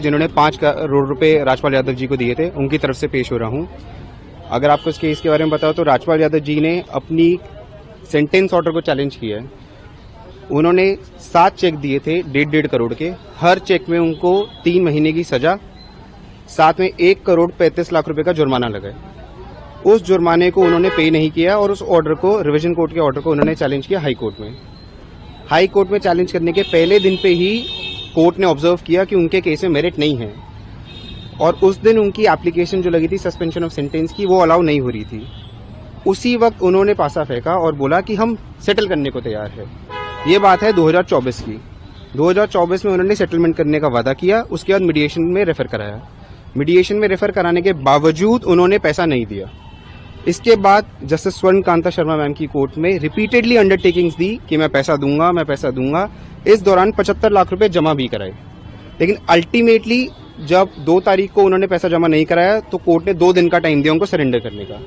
जिन्होंने 5 करोड़ रुपए राजपाल यादव जी को दिए थे, उनकी तरफ से पेश हो रहा हूं। अगर आपको इस केस के बारे में बताओ तो राजपाल यादव जी ने अपनी सेंटेंस ऑर्डर को चैलेंज किया है। उन्होंने 7 चेक दिए थे 1.5 करोड़ के। हर चेक में उनको 3 महीने की सजा, साथ में 1 करोड़ 35 लाख रुपए का जुर्माना लगा। उस जुर्माने को उन्होंने पे नहीं किया और उस ऑर्डर को, रिवीजन कोर्ट के ऑर्डर को उन्होंने चैलेंज किया हाई कोर्ट में। हाई कोर्ट में चैलेंज करने के पहले दिन पे ही कोर्ट ने ऑब्जर्व किया कि उनके केस में मेरिट नहीं है और उस दिन उनकी एप्लीकेशन जो लगी थी सस्पेंशन ऑफ सेंटेंस की, वो अलाउ नहीं हो रही थी। उसी वक्त उन्होंने पासा फेंका और बोला कि हम सेटल करने को तैयार है। ये बात है 2024 की। 2024 में उन्होंने सेटलमेंट करने का वादा किया, उसके बाद मीडिएशन में रेफर कराया। मीडिएशन में रेफर कराने के बावजूद उन्होंने पैसा नहीं दिया। इसके बाद जस्टिस स्वर्ण कांता शर्मा मैम की कोर्ट में रिपीटेडली अंडरटेकिंग्स दी कि मैं पैसा दूंगा। इस दौरान 75 लाख रुपए जमा भी कराए, लेकिन अल्टीमेटली जब 2 तारीख को उन्होंने पैसा जमा नहीं कराया तो कोर्ट ने 2 दिन का टाइम दिया उनको सरेंडर करने का।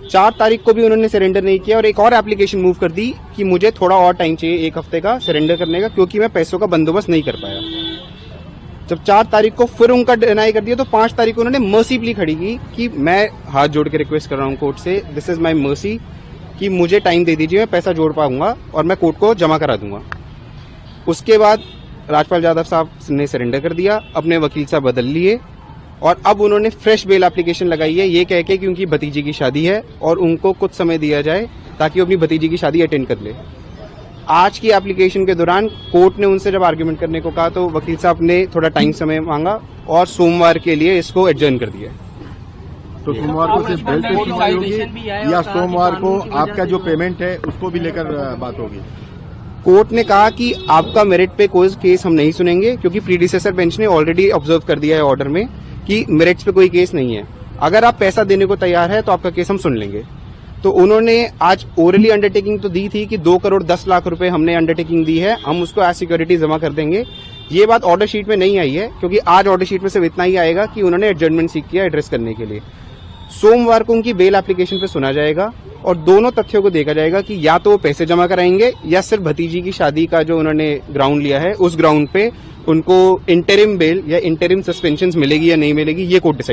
4 तारीख को भी उन्होंने सरेंडर नहीं किया और एक और एप्लीकेशन मूव कर दी कि मुझे थोड़ा और टाइम चाहिए 1 हफ्ते का सरेंडर करने का, क्योंकि मैं पैसों का बंदोबस्त नहीं कर पाया। जब 4 तारीख को फिर उनका डिनाई कर दिया तो 5 तारीख को उन्होंने मर्सी प्ली खड़ी की कि मैं हाथ जोड़ के रिक्वेस्ट कर रहा हूं कोर्ट से, दिस इज माई मर्सी, कि मुझे टाइम दे दीजिए, मैं पैसा जोड़ पाऊंगा और मैं कोर्ट को जमा करा दूंगा। उसके बाद राजपाल यादव साहब ने सरेंडर कर दिया, अपने वकील साहब बदल लिए और अब उन्होंने फ्रेश बेल एप्लीकेशन लगाई है, ये कह के कि उनकी भतीजी की शादी है और उनको कुछ समय दिया जाए ताकि वो अपनी भतीजी की शादी अटेंड कर ले। आज की एप्लीकेशन के दौरान कोर्ट ने उनसे जब आर्ग्यूमेंट करने को कहा तो वकील साहब ने थोड़ा टाइम समय मांगा और सोमवार के लिए इसको एडजर्न कर दिया। तो सोमवार को सिर्फ बेल पे सुनवाई होगी या सोमवार को आपका जो पेमेंट है उसको भी लेकर बात होगी? कोर्ट ने कहा कि आपका मेरिट पे कोई केस हम नहीं सुनेंगे, क्योंकि प्रीडिसेसर बेंच ने ऑलरेडी ऑब्जर्व कर दिया है ऑर्डर में कि मेरिट्स पे कोई केस नहीं है। अगर आप पैसा देने को तैयार है तो आपका केस हम सुन लेंगे। तो उन्होंने आज ओरली अंडरटेकिंग तो दी थी कि 2 करोड़ 10 लाख रुपए हमने अंडरटेकिंग दी है, हम उसको एज सिक्योरिटी जमा कर देंगे। ये बात ऑर्डर शीट में नहीं आई है, क्योंकि आज ऑर्डर शीट में सिर्फ इतना ही आएगा कि उन्होंने एडजर्नमेंट सीख किया एड्रेस करने के लिए। सोमवार को उनकी बेल एप्लीकेशन पे सुना जाएगा और दोनों तथ्यों को देखा जाएगा कि या तो वो पैसे जमा कराएंगे या सिर्फ भतीजी की शादी का जो उन्होंने ग्राउंड लिया है उस ग्राउंड पे उनको इंटरिम बेल या इंटरिम सस्पेंशन मिलेगी या नहीं मिलेगी, ये कोर्ट डिसाइड